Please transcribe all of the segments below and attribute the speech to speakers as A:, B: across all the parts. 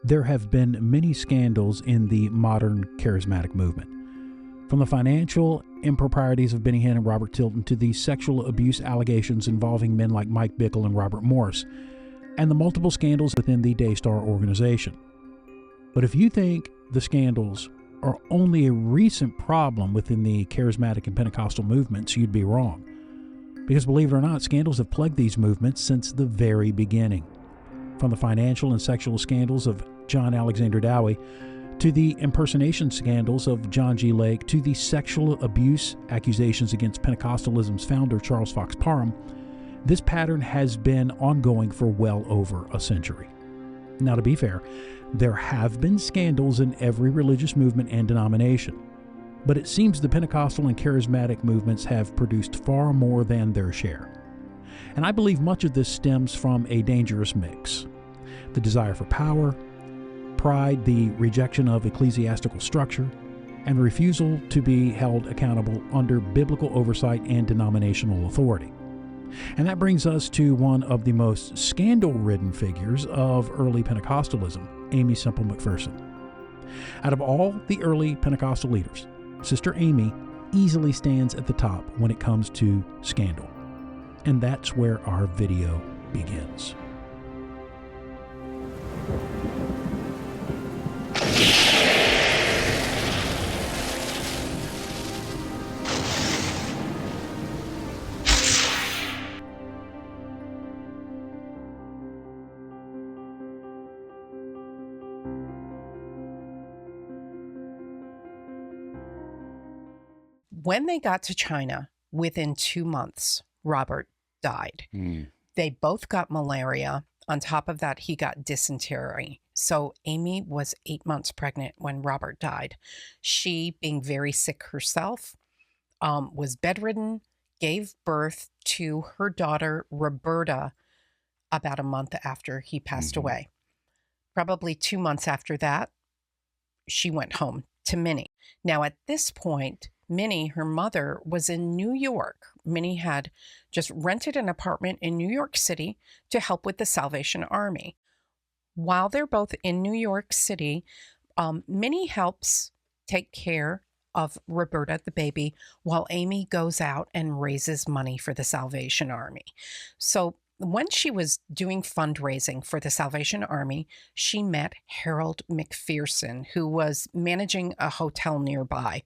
A: There have been many scandals in the modern charismatic movement. From the financial improprieties of Benny Hinn and Robert Tilton to the sexual abuse allegations involving men like Mike Bickle and Robert Morris, and the multiple scandals within the Daystar organization. But if you think the scandals are only a recent problem within the charismatic and Pentecostal movements, you'd be wrong. Because believe it or not, scandals have plagued these movements since the very beginning. From the financial and sexual scandals of John Alexander Dowie, to the impersonation scandals of John G. Lake, to the sexual abuse accusations against Pentecostalism's founder, Charles Fox Parham, this pattern has been ongoing for well over a century. Now, to be fair, there have been scandals in every religious movement and denomination, but it seems the Pentecostal and charismatic movements have produced far more than their share. And I believe much of this stems from a dangerous mix: the desire for power, pride, the rejection of ecclesiastical structure, and refusal to be held accountable under biblical oversight and denominational authority. And that brings us to one of the most scandal-ridden figures of early Pentecostalism, Aimee Semple McPherson. Out of all the early Pentecostal leaders, Sister Aimee easily stands at the top when it comes to scandal. And that's where our video begins.
B: When they got to China, within 2 months, Robert died. They both got malaria. On top of that, he got dysentery. So Aimee was 8 months pregnant when Robert died. She, being very sick herself, was bedridden, gave birth to her daughter, Roberta, about a month after he passed away. Probably 2 months after that, she went home to Minnie. Now, at this point, Minnie, her mother, was in New York. Minnie had just rented an apartment in New York City to help with the Salvation Army. While they're both in New York City, Minnie helps take care of Roberta, the baby, while Aimee goes out and raises money for the Salvation Army. So when she was doing fundraising for the Salvation Army, she met Harold McPherson, who was managing a hotel nearby.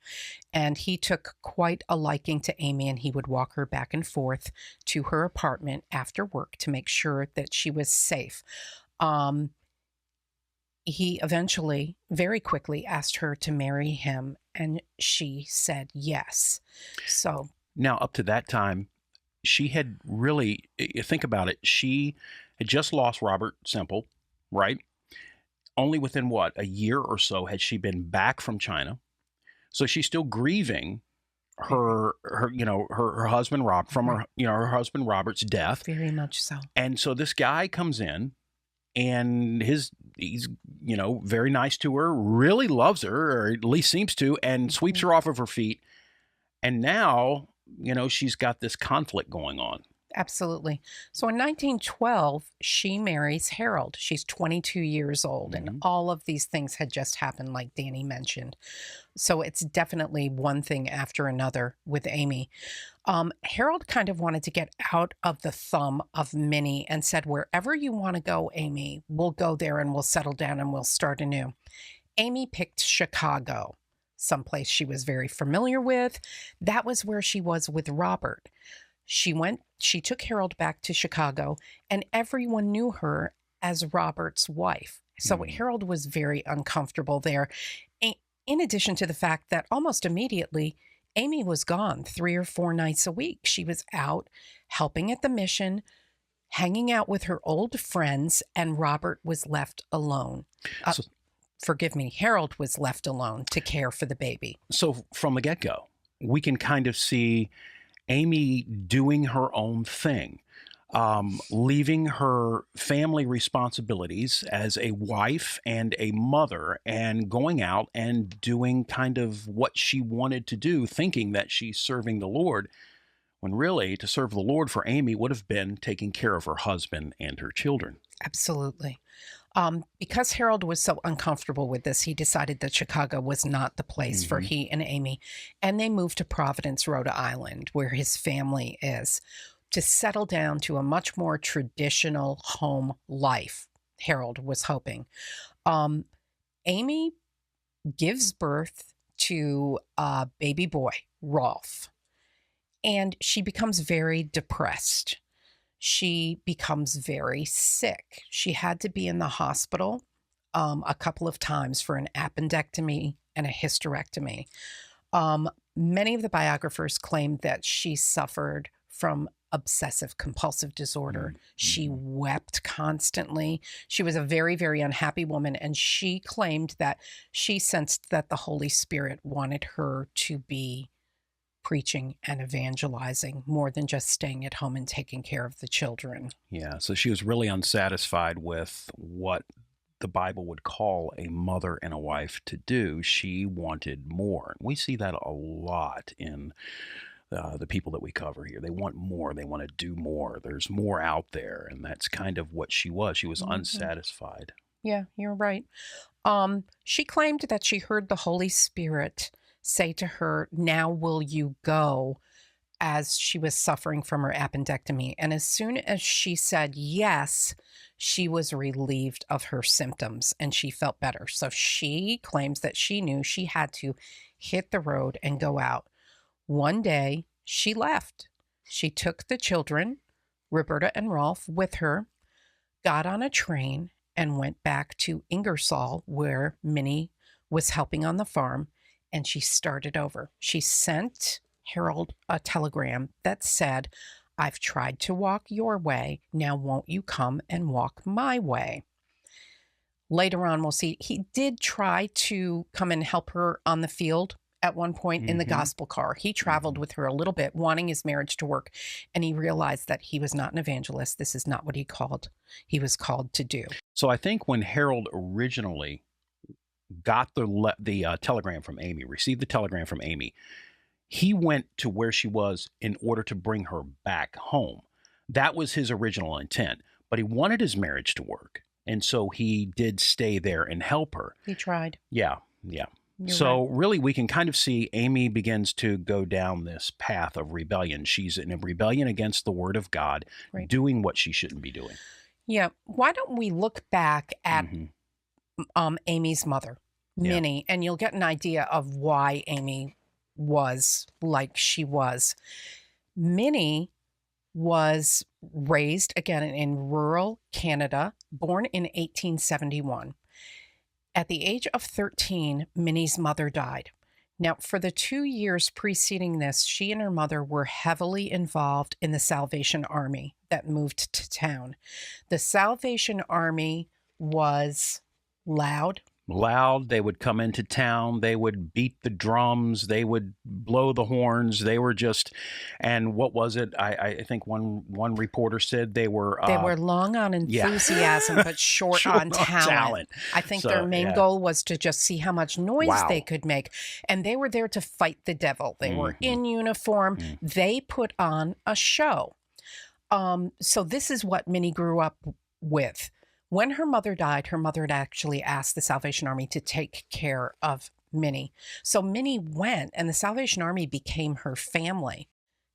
B: And he took quite a liking to Aimee, and he would walk her back and forth to her apartment after work to make sure that she was safe. He eventually, very quickly, asked her to marry him, and she said yes. So
C: now, up to that time, she had really, think about it, she had just lost Robert Semple, right? Only within what, a year or so had she been back from China. So she's still grieving her husband Rob from her husband Robert's death.
B: Very much so.
C: And so this guy comes in, and he's very nice to her, really loves her, or at least seems to, and sweeps her off of her feet. And now, she's got this conflict going on.
B: Absolutely. So in 1912, she marries Harold. She's 22 years old, and all of these things had just happened, like Danny mentioned. So it's definitely one thing after another with Aimee. Harold kind of wanted to get out of the thumb of Minnie and said, wherever you want to go, Aimee, we'll go there and we'll settle down and we'll start anew. Aimee picked Chicago, someplace she was very familiar with. That was where she was with Robert. She took Harold back to Chicago, and everyone knew her as Robert's wife. So Harold was very uncomfortable there. In addition to the fact that almost immediately, Aimee was gone 3 or 4 nights a week. She was out helping at the mission, hanging out with her old friends, and Robert was left alone. Forgive me, Harold was left alone to care for the baby.
C: So from the get-go, we can kind of see Aimee doing her own thing, leaving her family responsibilities as a wife and a mother and going out and doing kind of what she wanted to do, thinking that she's serving the Lord, when really to serve the Lord for Aimee would have been taking care of her husband and her children.
B: Absolutely. Because Harold was so uncomfortable with this, he decided that Chicago was not the place for he and Aimee, and they moved to Providence, Rhode Island, where his family is, to settle down to a much more traditional home life, Harold was hoping. Aimee gives birth to a baby boy, Rolf, and she becomes very depressed. She becomes very sick. She had to be in the hospital a couple of times for an appendectomy and a hysterectomy. Many of the biographers claimed that she suffered from obsessive compulsive disorder. She wept constantly. She was a very, very unhappy woman, and she claimed that she sensed that the Holy Spirit wanted her to be preaching and evangelizing more than just staying at home and taking care of the children.
C: Yeah, so she was really unsatisfied with what the Bible would call a mother and a wife to do. She wanted more. We see that a lot in the people that we cover here. They want more. They want to do more. There's more out there, and that's kind of what she was. She was unsatisfied.
B: Yeah, you're right. She claimed that she heard the Holy Spirit say to her, "Now will you go?" as she was suffering from her appendectomy. And as soon as she said yes, she was relieved of her symptoms and she felt better. So she claims that she knew she had to hit the road and go out. One day she left. She took the children, Roberta and Rolf, with her, got on a train, and went back to Ingersoll, where Minnie was helping on the farm, and she started over. She sent Harold a telegram that said, "I've tried to walk your way. Now won't you come and walk my way?" Later on, we'll see he did try to come and help her on the field at one point in the gospel car. He traveled with her a little bit, wanting his marriage to work, and he realized that he was not an evangelist. This is not what he was called to do.
C: So I think when Harold originally got the telegram from Aimee, received the telegram from Aimee, he went to where she was in order to bring her back home. That was his original intent, but he wanted his marriage to work, and so he did stay there and help her.
B: He tried.
C: Yeah. So really, we can kind of see Aimee begins to go down this path of rebellion. She's in a rebellion against the word of God, doing what she shouldn't be doing.
B: Yeah. Why don't we look back at Aimee's mother, Minnie, and you'll get an idea of why Aimee was like she was. Minnie was raised, again, in rural Canada, born in 1871. At the age of 13, Minnie's mother died. Now, for the 2 years preceding this, she and her mother were heavily involved in the Salvation Army that moved to town. The Salvation Army was loud.
C: They would come into town, they would beat the drums, they would blow the horns, they were just, and what was it? I think one reporter said they were
B: long on enthusiasm, but short on talent. I think their main goal was to just see how much noise they could make. And they were there to fight the devil. They were in uniform. They put on a show. So this is what Minnie grew up with. When her mother died, her mother had actually asked the Salvation Army to take care of Minnie. So Minnie went, and the Salvation Army became her family.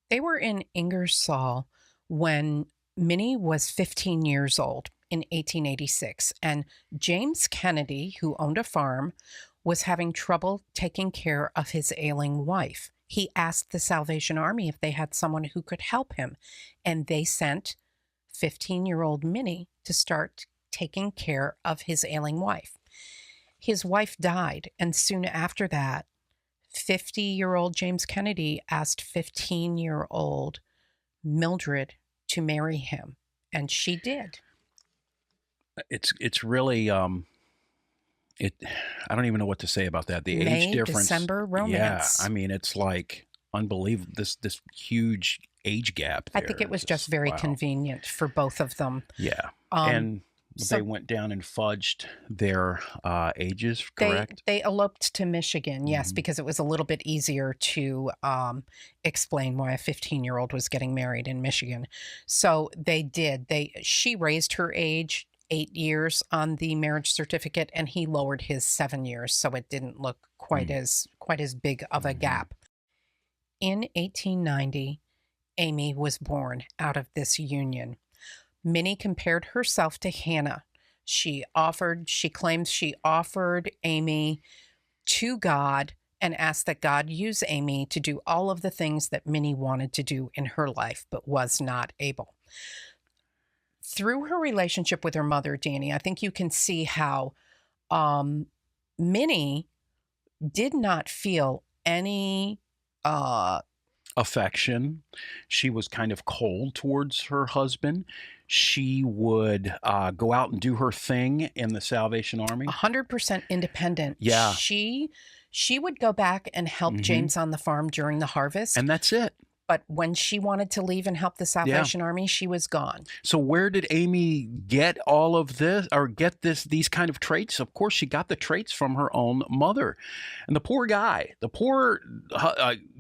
B: They were in Ingersoll when Minnie was 15 years old in 1886, and James Kennedy, who owned a farm, was having trouble taking care of his ailing wife. He asked the Salvation Army if they had someone who could help him, and they sent 15-year-old Minnie to start taking care of his ailing wife. His wife died, and soon after that, 50-year-old James Kennedy asked 15-year-old Mildred to marry him, and she did.
C: It's really I don't even know what to say about that. The age difference,
B: December romance.
C: Yeah, I mean, it's like unbelievable. This huge age gap there.
B: I think it was just very convenient for both of them.
C: Yeah, and they went down and fudged their ages, correct?
B: They eloped to Michigan, yes, because it was a little bit easier to explain why a 15-year-old was getting married in Michigan. So they did. She raised her age 8 years on the marriage certificate, and he lowered his 7 years, so it didn't look quite as big of a gap. In 1890, Aimee was born out of this union. Minnie compared herself to Hannah. She claims she offered Aimee to God and asked that God use Aimee to do all of the things that Minnie wanted to do in her life, but was not able. Through her relationship with her mother, Danny, I think you can see how Minnie did not feel any
C: affection. She was kind of cold towards her husband. She would go out and do her thing in the Salvation Army.
B: 100% independent.
C: Yeah.
B: She would go back and help James on the farm during the harvest.
C: And that's it.
B: But when she wanted to leave and help the Salvation Army, she was gone.
C: So where did Aimee get all of this, or get these kind of traits? Of course, she got the traits from her own mother. And the poor guy, the poor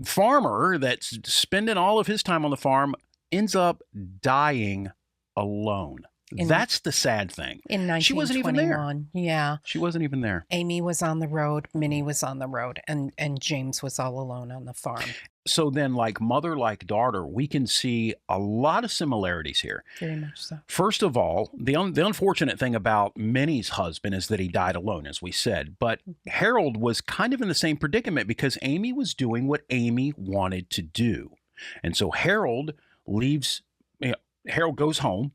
C: farmer that's spending all of his time on the farm, ends up dying alone. That's the sad thing.
B: In 1921.
C: She wasn't even there.
B: Yeah.
C: She wasn't even there.
B: Aimee was on the road. Minnie was on the road. And James was all alone on the farm.
C: So then, like mother, like daughter, we can see a lot of similarities here.
B: Very much so.
C: First of all, the unfortunate thing about Minnie's husband is that he died alone, as we said. But Harold was kind of in the same predicament because Aimee was doing what Aimee wanted to do. And so Harold leaves, Harold goes home.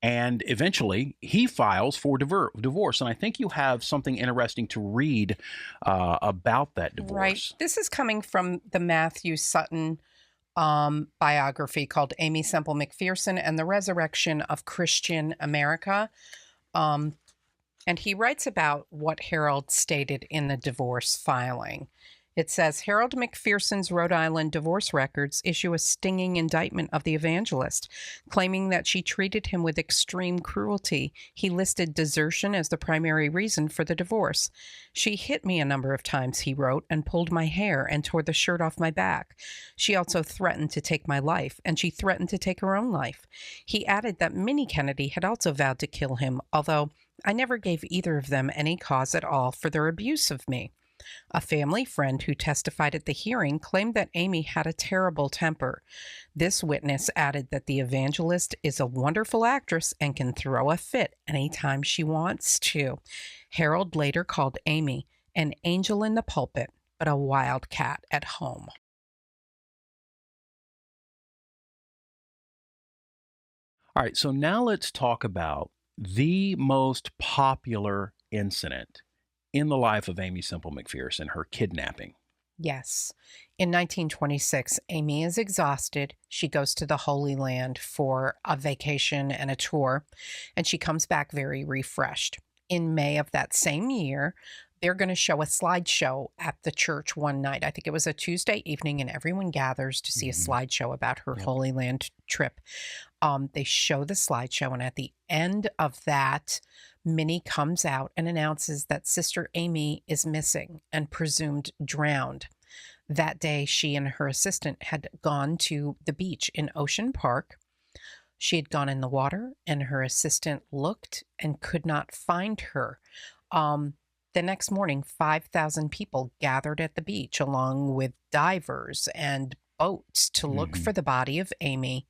C: And eventually, he files for divorce. And I think you have something interesting to read about that divorce.
B: Right. This is coming from the Matthew Sutton biography called Aimee Semple McPherson and the Resurrection of Christian America. And he writes about what Harold stated in the divorce filing. It says, Harold McPherson's Rhode Island divorce records issue a stinging indictment of the evangelist, claiming that she treated him with extreme cruelty. He listed desertion as the primary reason for the divorce. She hit me a number of times, he wrote, and pulled my hair and tore the shirt off my back. She also threatened to take my life, and she threatened to take her own life. He added that Minnie Kennedy had also vowed to kill him, although I never gave either of them any cause at all for their abuse of me. A family friend who testified at the hearing claimed that Aimee had a terrible temper. This witness added that the evangelist is a wonderful actress and can throw a fit anytime she wants to. Harold later called Aimee an angel in the pulpit, but a wildcat at home.
C: All right, so now let's talk about the most popular incident in the life of Aimee Semple McPherson, her kidnapping.
B: Yes. In 1926, Aimee is exhausted. She goes to the Holy Land for a vacation and a tour, and she comes back very refreshed. In May of that same year, they're going to show a slideshow at the church one night. I think it was a Tuesday evening, and everyone gathers to see a slideshow about her Holy Land trip. They show the slideshow, and at the end of that, Minnie comes out and announces that Sister Aimee is missing and presumed drowned. That day, she and her assistant had gone to the beach in Ocean Park. She had gone in the water, and her assistant looked and could not find her. The next morning, 5,000 people gathered at the beach along with divers and boats to look for the body of Aimee.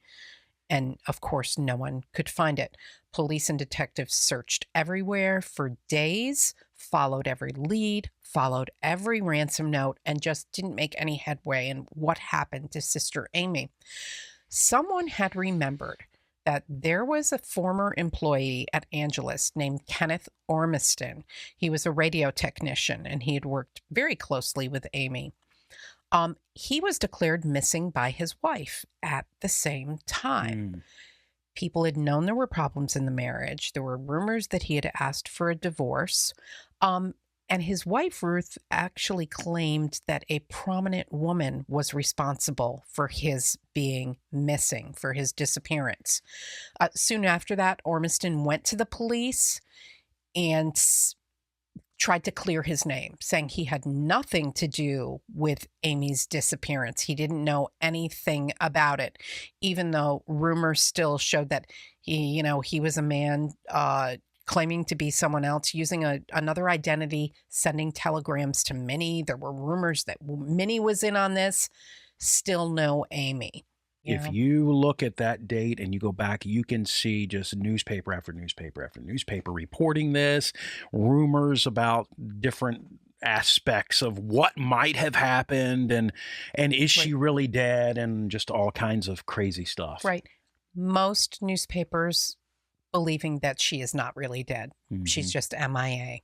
B: And of course, no one could find it. Police and detectives searched everywhere for days, followed every lead, followed every ransom note, and just didn't make any headway in what happened to Sister Aimee. Someone had remembered that there was a former employee at Angelus named Kenneth Ormiston. He was a radio technician, and he had worked very closely with Aimee. He was declared missing by his wife at the same time. People had known there were problems in the marriage. There were rumors that he had asked for a divorce. And his wife, Ruth, actually claimed that a prominent woman was responsible for his being missing, for his disappearance. Soon after that, Ormiston went to the police and tried to clear his name, saying he had nothing to do with Aimee's disappearance. He didn't know anything about it, even though rumors still showed that he was a man claiming to be someone else, using another identity, sending telegrams to Minnie. There were rumors that Minnie was in on this. Still no Aimee.
C: If you look at that date and you go back, you can see just newspaper after newspaper after newspaper reporting this, rumors about different aspects of what might have happened, and is she really dead, and just all kinds of crazy stuff.
B: Right. Most newspapers believing that she is not really dead. She's just MIA.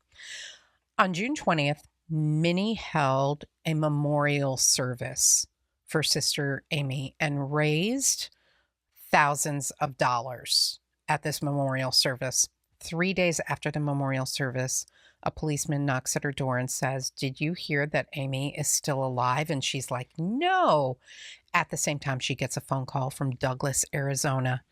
B: On June 20th, Minnie held a memorial service for Sister Aimee and raised thousands of dollars at this memorial service. 3 days after the memorial service, a policeman knocks at her door and says, "Did you hear that Aimee is still alive?" And she's like, "No." At the same time, she gets a phone call from Douglas, Arizona,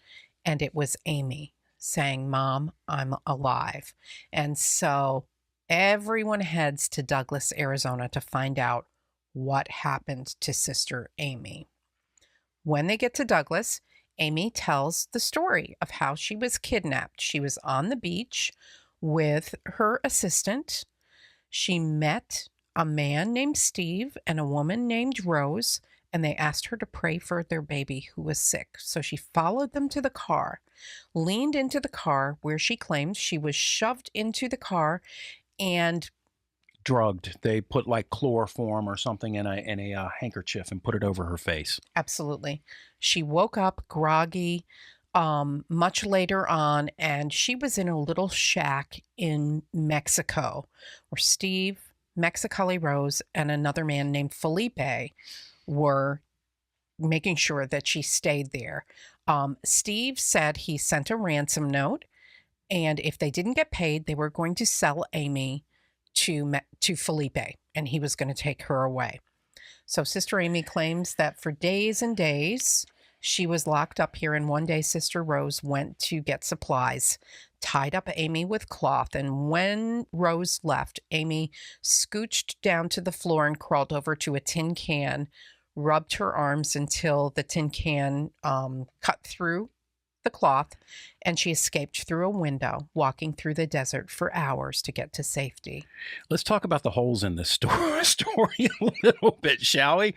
B: and it was Aimee saying, "Mom, I'm alive." And so everyone heads to Douglas, Arizona to find out what happened to Sister Aimee. When they get to Douglas, Aimee tells the story of how she was kidnapped. She was on the beach with her assistant. She met a man named Steve and a woman named Rose, and they asked her to pray for their baby who was sick. So she followed them to the car, leaned into the car where she claims she was shoved into the car and
C: drugged. They put like chloroform or something in a handkerchief and put it over her face.
B: Absolutely. She woke up groggy much later on, and she was in a little shack in Mexico where Steve, Mexicali Rose, and another man named Felipe were making sure that she stayed there. Steve said he sent a ransom note, and if they didn't get paid, they were going to sell Aimee to Felipe, and he was going to take her away. So Sister Aimee claims that for days and days she was locked up here, and one day Sister Rose went to get supplies, tied up Aimee with cloth, and when Rose left, Aimee scooched down to the floor and crawled over to a tin can, rubbed her arms until the tin can cut through the cloth, and she escaped through a window, walking through the desert for hours to get to safety.
C: Let's talk about the holes in this story a little bit, shall we?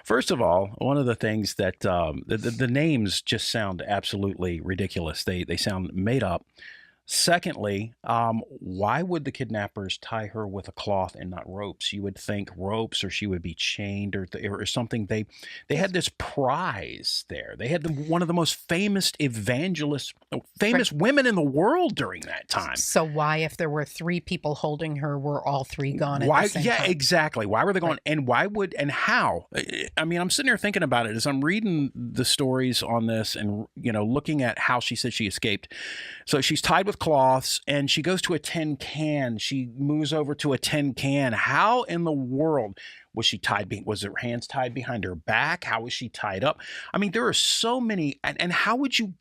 C: First of all, one of the things that the names just sound absolutely ridiculous. They sound made up. Secondly, why would the kidnappers tie her with a cloth and not ropes? You would think ropes, or she would be chained or something. They had this prize there. They had one of the most famous women in the world during that time.
B: So why, if there were 3 people holding her, were all 3 gone at the same time?
C: Exactly. Why were they gone? And why would, and how? I mean, I'm sitting here thinking about it as I'm reading the stories on this and, looking at how she said she escaped. So she's tied with cloths, and she goes to a tin can. She moves over to a tin can. How in the world was she tied? Was her hands tied behind her back? How was she tied up? I mean, there are so many. And how would you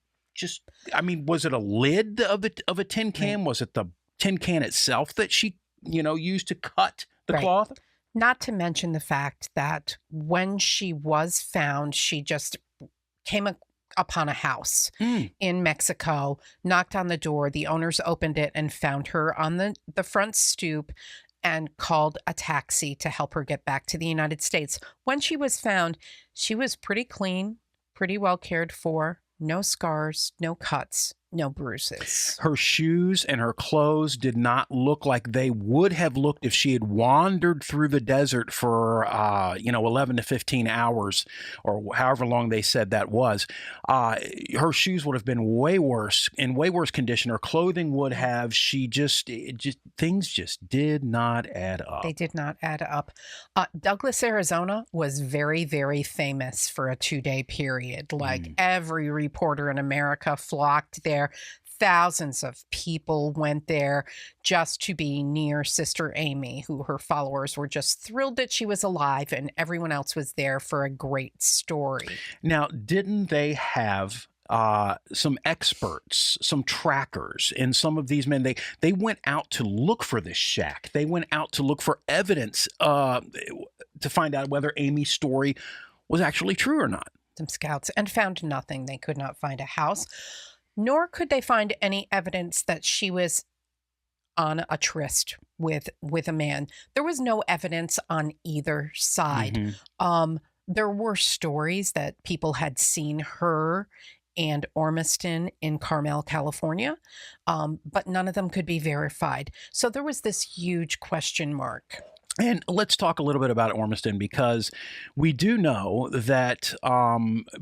C: was it a lid of a tin can? Right. Was it the tin can itself that she, used to cut the cloth?
B: Not to mention the fact that when she was found, she just came upon a house in Mexico, knocked on the door. The owners opened it and found her on the front stoop and called a taxi to help her get back to the United States. When she was found, she was pretty clean, pretty well cared for, no scars, no cuts, no bruises.
C: Her shoes and her clothes did not look like they would have looked if she had wandered through the desert for, 11 to 15 hours or however long they said that was. Her shoes would have been in way worse condition. Her clothing would have. Things just did not add up.
B: They did not add up. Douglas, Arizona was very, very famous for a 2-day period. Like every reporter in America flocked there. Thousands of people went there just to be near Sister Aimee, who her followers were just thrilled that she was alive, and everyone else was there for a great story.
C: Now, didn't they have some experts, some trackers, and some of these men, they went out to look for this shack. They went out to look for evidence to find out whether Aimee's story was actually true or not.
B: Some scouts, and found nothing. They could not find a house, nor could they find any evidence that she was on a tryst with a man. There was no evidence on either side. There were stories that people had seen her and Ormiston in Carmel, California, but none of them could be verified. So there was this huge question mark.
C: And let's talk a little bit about Ormiston, because we do know that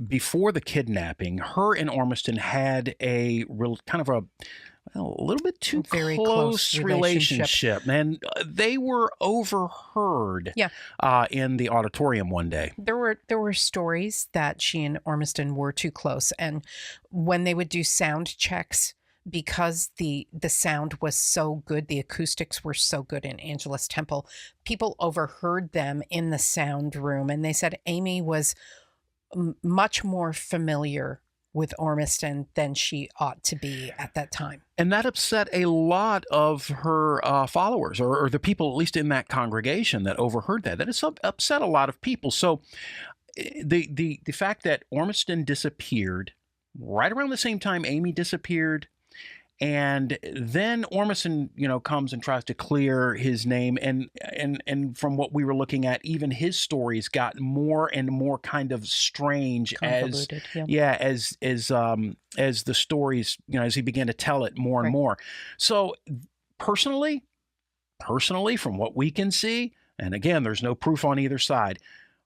C: before the kidnapping, her and Ormiston had a real kind of a little bit too
B: Very
C: close
B: close
C: relationship, and they were overheard in the auditorium one day.
B: There were stories that she and Ormiston were too close, and when they would do sound checks, because the sound was so good, the acoustics were so good in Angelus Temple, people overheard them in the sound room, and they said Aimee was much more familiar with Ormiston than she ought to be at that time.
C: And that upset a lot of her followers, or the people, at least in that congregation, that overheard that. That has upset a lot of people. So the fact that Ormiston disappeared right around the same time Aimee disappeared, and then Ormiston, comes and tries to clear his name, and from what we were looking at, even his stories got more and more kind of strange as the stories, as he began to tell it more and more. So personally, from what we can see, and again, there's no proof on either side,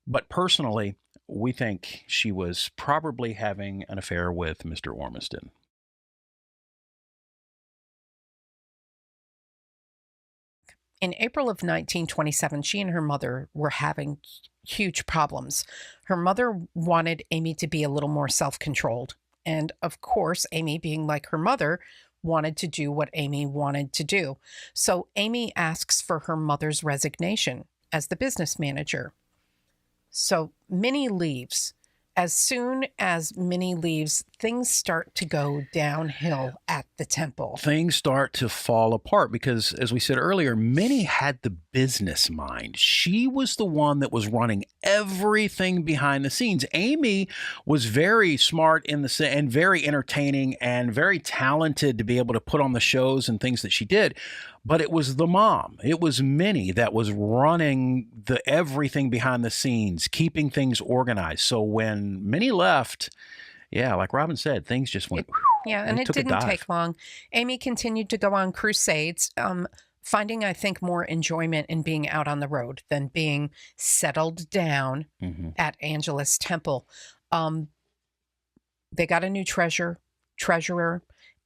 C: but personally, we think she was probably having an affair with Mr. Ormiston.
B: In April of 1927, she and her mother were having huge problems. Her mother wanted Aimee to be a little more self-controlled. And of course, Aimee, being like her mother, wanted to do what Aimee wanted to do. So Aimee asks for her mother's resignation as the business manager. So Minnie leaves. As soon as Minnie leaves, things start to go downhill at the temple.
C: Things start to fall apart because, as we said earlier, Minnie had the business mind. She was the one that was running everything behind the scenes. Aimee was very smart and very entertaining and very talented to be able to put on the shows and things that she did. But it was the mom. It was Minnie that was running everything behind the scenes, keeping things organized. So when Minnie left, like Robin said, things just went.
B: And it didn't take long. Aimee continued to go on crusades, finding, I think, more enjoyment in being out on the road than being settled down at Angelus Temple. They got a new treasurer.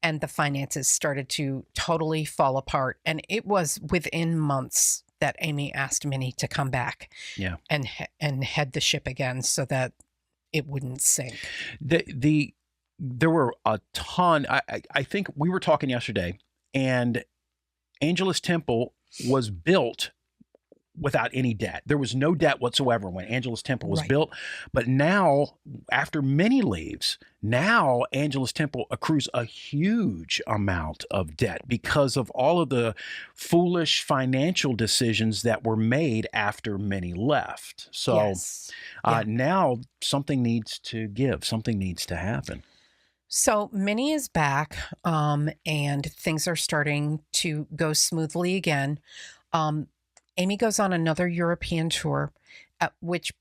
B: And the finances started to totally fall apart. And it was within months that Aimee asked Minnie to come back and head the ship again so that it wouldn't sink.
C: There were a ton. I think we were talking yesterday, and Angelus Temple was built without any debt. There was no debt whatsoever when Angelus Temple was built. But now, after Minnie leaves, now Angelus Temple accrues a huge amount of debt because of all of the foolish financial decisions that were made after Minnie left. So now something needs to give. Something needs to happen.
B: So Minnie is back, and things are starting to go smoothly again. Aimee goes on another European tour, which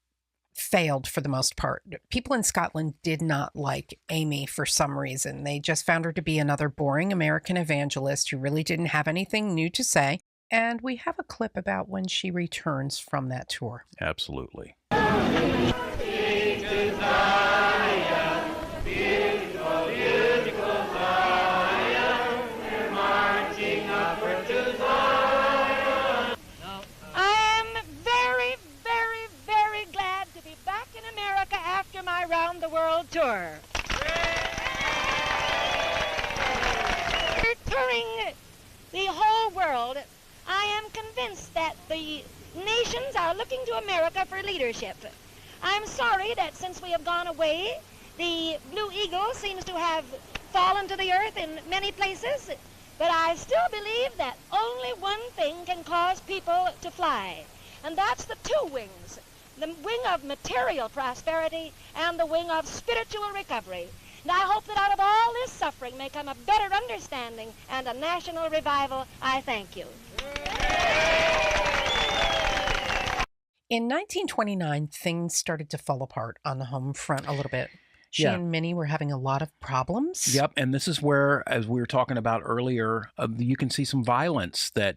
B: failed for the most part. People in Scotland did not like Aimee for some reason. They just found her to be another boring American evangelist who really didn't have anything new to say. And we have a clip about when she returns from that tour.
C: Absolutely.
D: My round the world tour. We're touring the whole world. I am convinced that the nations are looking to America for leadership. I'm sorry that since we have gone away, the Blue Eagle seems to have fallen to the earth in many places, but I still believe that only one thing can cause people to fly, and that's the two wings. The wing of material prosperity and the wing of spiritual recovery. And I hope that out of all this suffering may come a better understanding and a national revival. I thank you.
B: In 1929, things started to fall apart on the home front a little bit. She and Minnie were having a lot of problems.
C: Yep, and this is where, as we were talking about earlier, you can see some violence that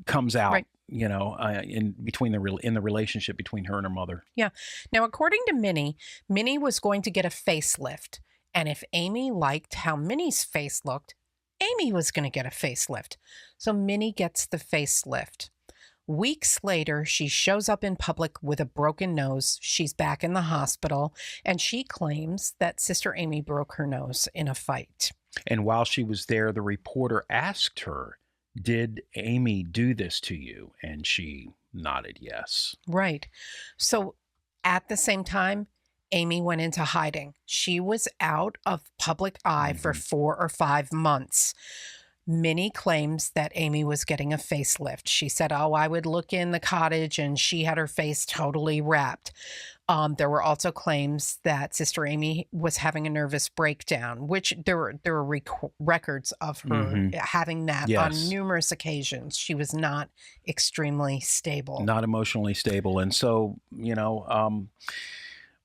C: comes out,
B: Right.
C: in the relationship between her and her mother.
B: Yeah. Now, according to Minnie, Minnie was going to get a facelift. And if Aimee liked how Minnie's face looked, Aimee was going to get a facelift. So Minnie gets the facelift. Weeks later, she shows up in public with a broken nose. She's back in the hospital, and she claims that Sister Aimee broke her nose in a fight.
C: And while she was there, the reporter asked her, "Did Aimee do this to you?" And she nodded yes.
B: Right. So at the same time, Aimee went into hiding. She was out of public eye for 4 or 5 months. Minnie claims that Aimee was getting a facelift. She said, I would look in the cottage and she had her face totally wrapped. There were also claims that Sister Aimee was having a nervous breakdown, which there were records of her having that on numerous occasions. She was not extremely stable.
C: Not emotionally stable. And so,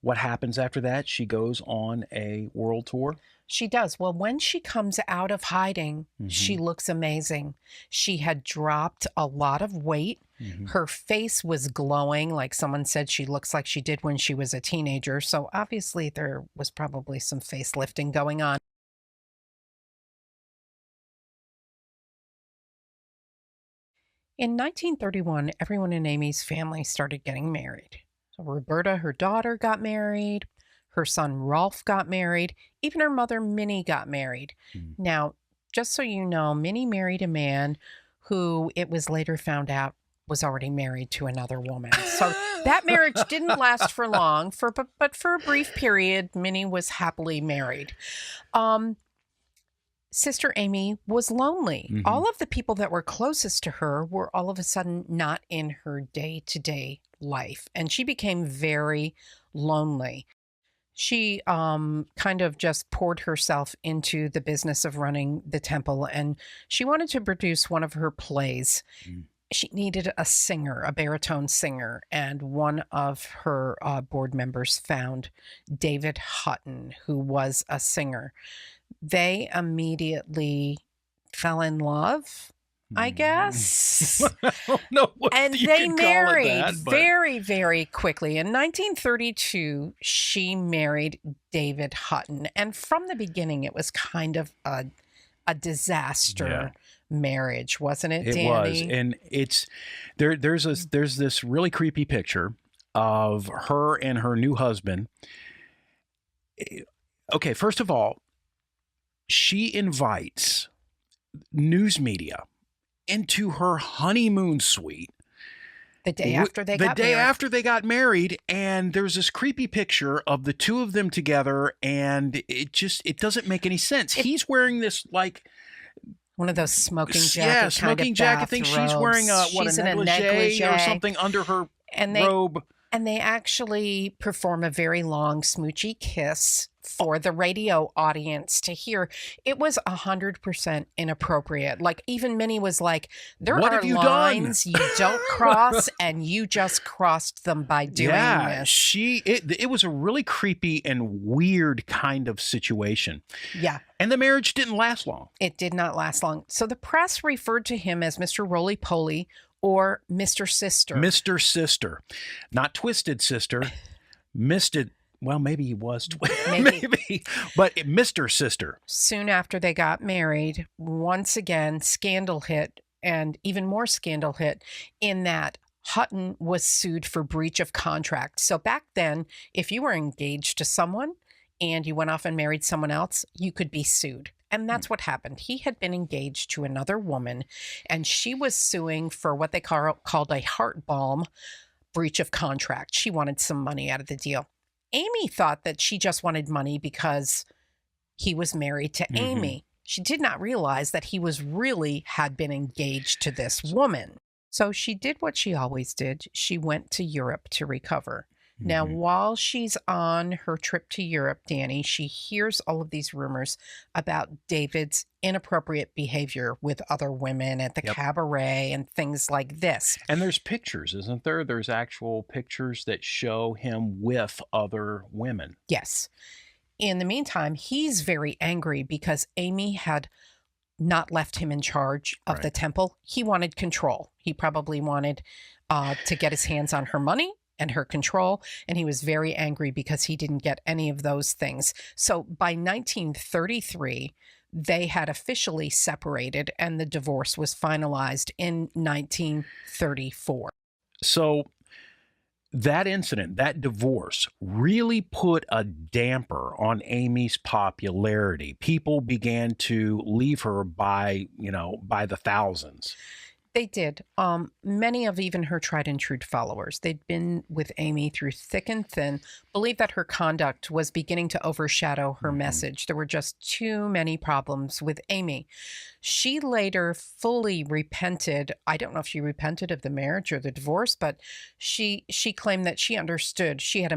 C: what happens after that? She goes on a world tour.
B: She does. Well, when she comes out of hiding, she looks amazing. She had dropped a lot of weight. Her face was glowing, like someone said she looks like she did when she was a teenager. So obviously there was probably some facelifting going on. In 1931, everyone in Aimee's family started getting married. So Roberta, her daughter, got married. Her son Rolf got married. Even her mother Minnie got married. Now, just so you know, Minnie married a man who it was later found out was already married to another woman. So that marriage didn't last for long, but for a brief period, Minnie was happily married. Sister Aimee was lonely. All of the people that were closest to her were all of a sudden not in her day-to-day life, and she became very lonely. She kind of just poured herself into the business of running the temple, and she wanted to produce one of her plays. She needed a singer, a baritone singer, and one of her board members found David Hutton, who was a singer. They immediately fell in love, I guess.
C: I don't know what
B: and
C: you
B: they
C: can
B: married
C: call it that, but...
B: very, very quickly. In 1932, she married David Hutton. And from the beginning, it was kind of a disaster marriage, wasn't it, Danny?
C: It was. And it's there's this really creepy picture of her and her new husband. Okay, first of all, she invites news media into her honeymoon suite
B: the day after they got married.
C: And there's this creepy picture of the two of them together, and it doesn't make any sense. He's wearing this like
B: one of those smoking jacket
C: smoking jacket thing. She's wearing a negligee or something under her robe.
B: And they actually perform a very long smoochy kiss for the radio audience to hear. It was 100% inappropriate. Like even Minnie was like, there are lines you don't cross, and you just crossed them by doing this.
C: It was a really creepy and weird kind of situation.
B: Yeah.
C: And the marriage didn't last long.
B: It did not last long. So the press referred to him as Mr. Roly-Poly or Mr. Sister.
C: Mr. Sister. Not Twisted Sister. Misted. Well, maybe he was. Maybe. But Mr. Sister.
B: Soon after they got married, once again, scandal hit, and even more scandal hit in that Hutton was sued for breach of contract. So back then, if you were engaged to someone and you went off and married someone else, you could be sued. And that's what happened. He had been engaged to another woman, and she was suing for what they called a heart balm breach of contract. She wanted some money out of the deal. Aimee thought that she just wanted money because he was married to Aimee. She did not realize that he had been engaged to this woman. So she did what she always did. She went to Europe to recover. Now, while she's on her trip to Europe, Danny, she hears all of these rumors about David's inappropriate behavior with other women at the cabaret and things like this.
C: And there's pictures, isn't there? There's actual pictures that show him with other women.
B: Yes. In the meantime, he's very angry because Aimee had not left him in charge of the temple. He wanted control. He probably wanted to get his hands on her money and her control, and he was very angry because he didn't get any of those things. So by 1933, they had officially separated, and the divorce was finalized in 1934.
C: So that incident, that divorce, really put a damper on Aimee's popularity. People began to leave her by the thousands.
B: They did. Many of even her tried and true followers, they'd been with Aimee through thick and thin, believed that her conduct was beginning to overshadow her message. There were just too many problems with Aimee. She later fully repented. I don't know if she repented of the marriage or the divorce, but she claimed that she understood she had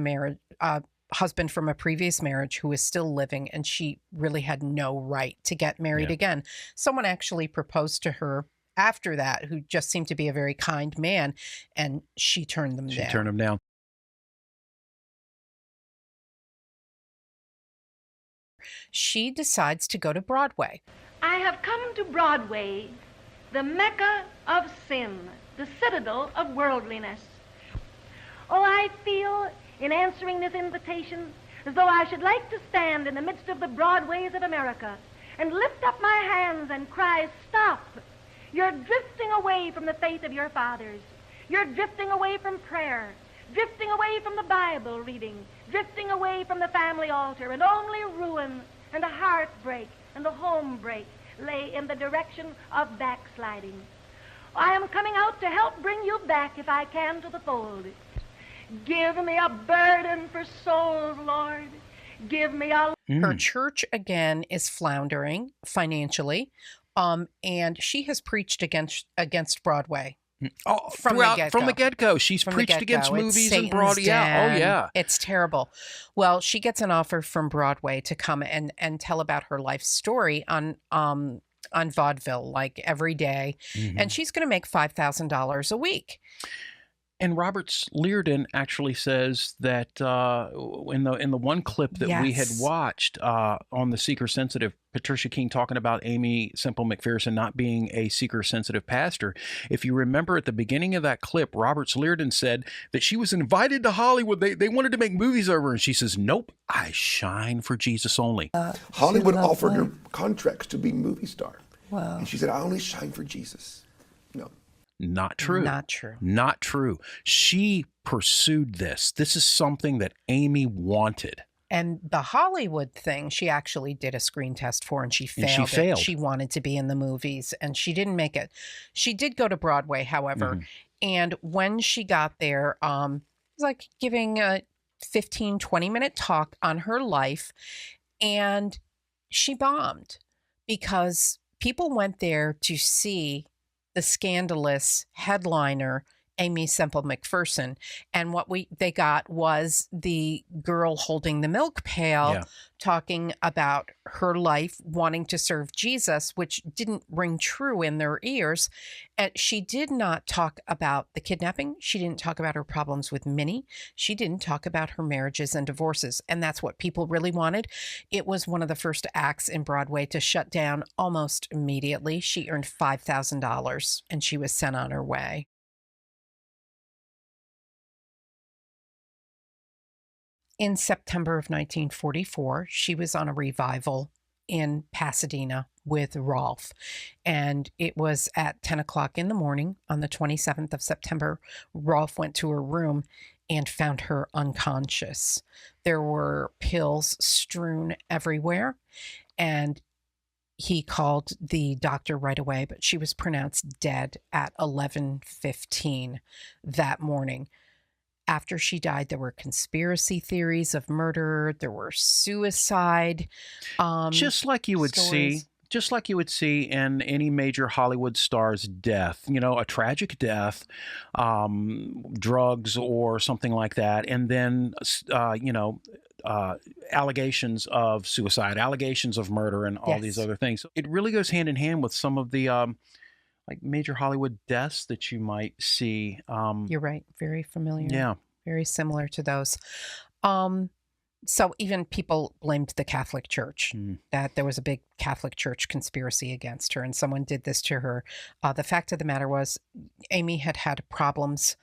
B: a husband from a previous marriage who was still living, and she really had no right to get married again. Someone actually proposed to her after that, who just seemed to be a very kind man, and she turned them down.
C: She turned him down.
B: She decides to go to Broadway.
D: I have come to Broadway, the Mecca of sin, the citadel of worldliness. Oh, I feel, in answering this invitation, as though I should like to stand in the midst of the Broadways of America and lift up my hands and cry, stop! You're drifting away from the faith of your fathers. You're drifting away from prayer, drifting away from the Bible reading, drifting away from the family altar, and only ruin and a heartbreak and a home break lay in the direction of backsliding. I am coming out to help bring you back, if I can, to the fold. Give me a burden for souls, Lord. Give me a...
B: Her church, again, is floundering financially. And she has preached against Broadway.
C: From the get-go. She's preached against movies and Broadway. Yeah. Oh, yeah.
B: It's terrible. Well, she gets an offer from Broadway to come and tell about her life story on vaudeville, like every day. And she's going to make $5,000 a week.
C: And Robert Leardon actually says that in the one clip that we had watched on the seeker-sensitive, Patricia King talking about Aimee Semple McPherson not being a seeker-sensitive pastor. If you remember at the beginning of that clip, Robert Leardon said that she was invited to Hollywood. They wanted to make movies over her. And she says, nope, I shine for Jesus only.
E: Hollywood offered her contracts to be movie star.
B: Wow.
E: And she said, I only shine for Jesus. No.
C: Not true.
B: Not true.
C: Not true. She pursued this. This is something that Aimee wanted.
B: And the Hollywood thing, she actually did a screen test for, and she failed. She wanted to be in the movies, and she didn't make it. She did go to Broadway, however, and when she got there, it was like giving a 15, 20-minute talk on her life, and she bombed because people went there to see the scandalous headliner Aimee Semple McPherson, and what they got was the girl holding the milk pail talking about her life wanting to serve Jesus, which didn't ring true in their ears. And she did not talk about the kidnapping. She didn't talk about her problems with Minnie. She didn't talk about her marriages and divorces, and that's what people really wanted. It was one of the first acts in Broadway to shut down almost immediately. She earned $5,000 and she was sent on her way. In September of 1944, she was on a revival in Pasadena with Rolf. And it was at 10 o'clock in the morning on the 27th of September. Rolf went to her room and found her unconscious. There were pills strewn everywhere. And he called the doctor right away, but she was pronounced dead at 11:15 that morning. After she died, there were conspiracy theories of murder. There were suicide
C: just like you would
B: stories.
C: see just like you would see in any major Hollywood star's death, a tragic death, drugs or something like that, and then, allegations of suicide, allegations of murder, and all these other things. So it really goes hand in hand with some of the like major Hollywood deaths that you might see.
B: You're right. Very familiar.
C: Yeah.
B: Very similar to those. So even people blamed the Catholic Church, that there was a big Catholic Church conspiracy against her and someone did this to her. The fact of the matter was Aimee had had problems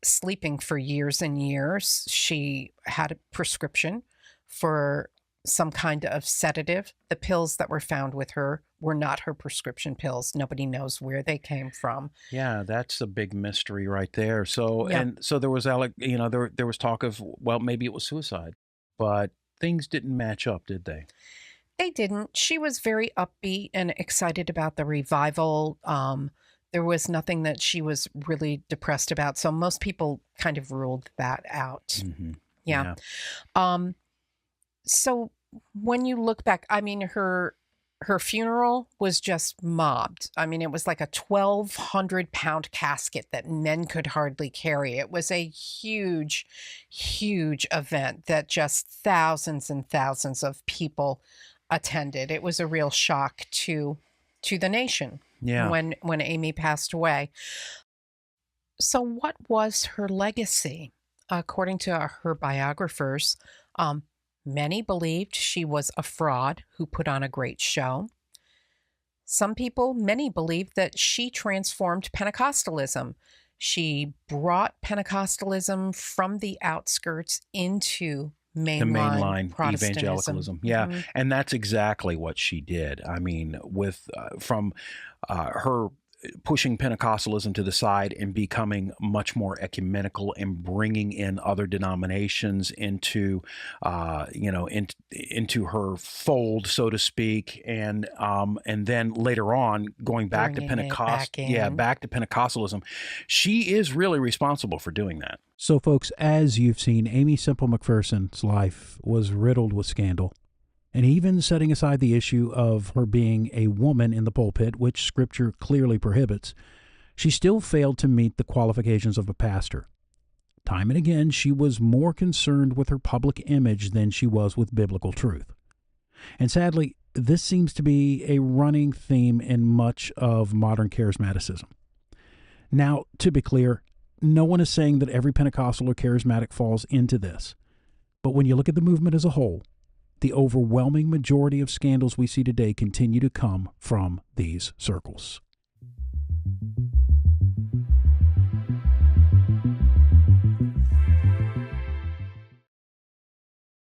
B: sleeping for years and years. She had a prescription for some kind of sedative. The pills that were found with her were not her prescription pills. Nobody knows where they came from.
C: Yeah, that's a big mystery right there. So, and so there was, there was talk of, well, maybe it was suicide, but things didn't match up, did they?
B: They didn't. She was very upbeat and excited about the revival. There was nothing that she was really depressed about. So most people kind of ruled that out. Yeah. So when you look back, I mean, her funeral was just mobbed. I mean, it was like a 1,200-pound casket that men could hardly carry. It was a huge, huge event that just thousands and thousands of people attended. It was a real shock to the nation when Aimee passed away. So what was her legacy? According to her biographers, many believed she was a fraud who put on a great show. Many believed that she transformed Pentecostalism. She brought Pentecostalism from the outskirts into mainline
C: evangelicalism. Yeah, and that's exactly what she did. I mean, with from her pushing Pentecostalism to the side and becoming much more ecumenical and bringing in other denominations into, into her fold, so to speak, and then later on going back to Pentecost, back to Pentecostalism. She is really responsible for doing that.
A: So, folks, as you've seen, Aimee Semple McPherson's life was riddled with scandal. And even setting aside the issue of her being a woman in the pulpit, which Scripture clearly prohibits, she still failed to meet the qualifications of a pastor. Time and again, she was more concerned with her public image than she was with biblical truth. And sadly, this seems to be a running theme in much of modern charismaticism. Now, to be clear, no one is saying that every Pentecostal or charismatic falls into this. But when you look at the movement as a whole, the overwhelming majority of scandals we see today continue to come from these circles.